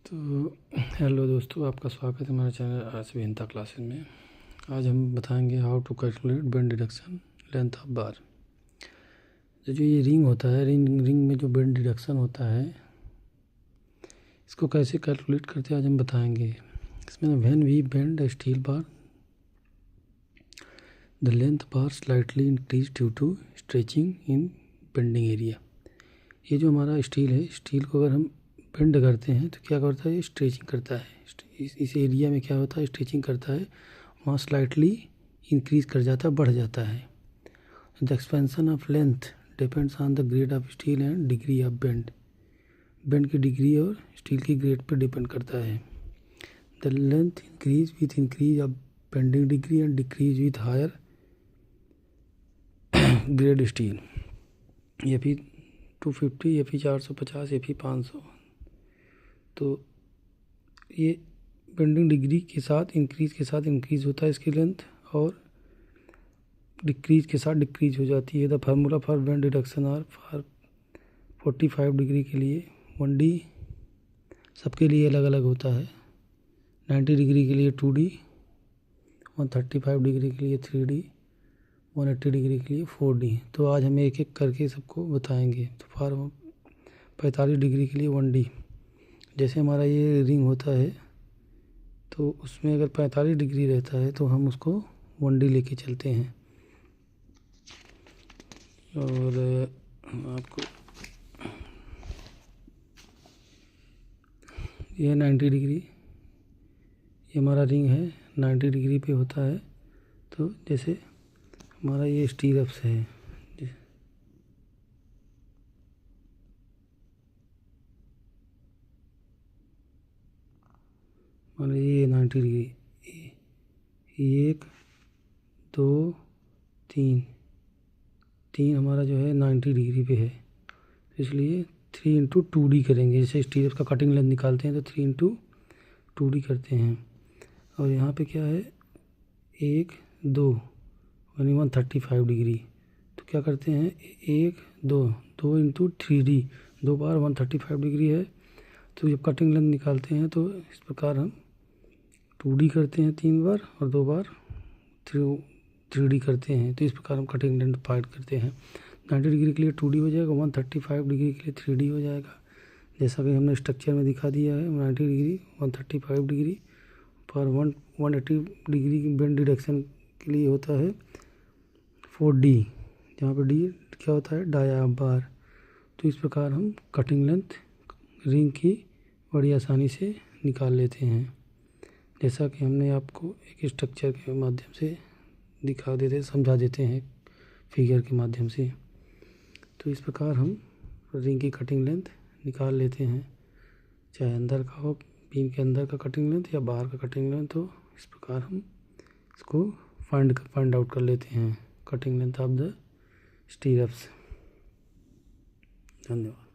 तो हेलो दोस्तों, आपका स्वागत है हमारे चैनल आरएस विहिंता क्लासेस में। आज हम बताएंगे how to calculate bend deduction length of bar. जो ये रिंग होता है, रिंग में जो बेंड डिडक्शन होता है, इसको कैसे कैलकुलेट करते हैं आज हम बताएंगे। इसमें when we bend steel bar the length bar slightly increase due to stretching in bending area. ये जो हमारा स्टील है, स्टील को अगर हम बेंड करते हैं तो क्या करता है, स्ट्रेचिंग करता है। इस एरिया में क्या होता है, स्ट्रेचिंग करता है, वहाँ स्लाइटली इंक्रीज कर जाता है, बढ़ जाता है। The expansion of length depends on the grade of steel and degree of bend. Bend की डिग्री और स्टील की ग्रेड पर डिपेंड करता है। The length increase with increase of bending degree and decrease with higher grade steel. ये भी 250, ये भी 450, ये भी 500। तो ये बेंडिंग डिग्री के साथ इंक्रीज होता है इसकी लेंथ, और डिक्रीज के साथ डिक्रीज हो जाती है। The formula for bend deduction are for 45 degree के लिए 1D, सबके लिए अलग अलग होता है। 90 डिग्री के लिए 2D, 135 डिग्री के लिए 3D, 180 डिग्री के लिए 4D। तो आज हम एक एक करके सबको बताएंगे। तो फॉर 45 डिग्री के लिए 1D, जैसे हमारा ये रिंग होता है तो उसमें अगर 45 डिग्री रहता है तो हम उसको 1D लेके चलते हैं। और आपको ये 90 डिग्री, ये हमारा रिंग है 90 डिग्री पे होता है। तो जैसे हमारा ये स्टीरअप्स है, मान लीजिए ये 90 डिग्री, 1 2 3 हमारा जो है 90 डिग्री पे है, इसलिए 3 × 2D करेंगे। जैसे स्टीरअप का कटिंग लेंथ निकालते हैं तो 3 × 2D करते हैं। और यहाँ पे क्या है, 1 2 यानी 135 डिग्री। तो क्या करते हैं, 1 2 × 3D, 2 बार 135 डिग्री है। तो जब कटिंग लेंथ निकालते हैं तो इस प्रकार हम 2D करते हैं 3 बार, और 2 बार 3D करते हैं। तो इस प्रकार हम कटिंग लेंथ फाइंड करते हैं। 90 डिग्री के लिए 2D हो जाएगा, 135 डिग्री के लिए 3D हो जाएगा, जैसा कि हमने स्ट्रक्चर में दिखा दिया है। 90 डिग्री 135 डिग्री पर 180 डिग्री की बेंड डिडक्शन के लिए होता है 4D, जहाँ पर D क्या होता है, डाया बार। तो इस प्रकार हम कटिंग लेंथ रिंग की बड़ी आसानी से निकाल लेते हैं, जैसा कि हमने आपको एक स्ट्रक्चर के माध्यम से समझा देते हैं फिगर के माध्यम से। तो इस प्रकार हम रिंग की कटिंग लेंथ निकाल लेते हैं, चाहे अंदर का हो, बीम के अंदर का कटिंग लेंथ या बाहर का कटिंग लेंथ हो। इस प्रकार हम इसको फाइंड आउट कर लेते हैं, कटिंग लेंथ ऑफ द स्टीरअप्स। धन्यवाद।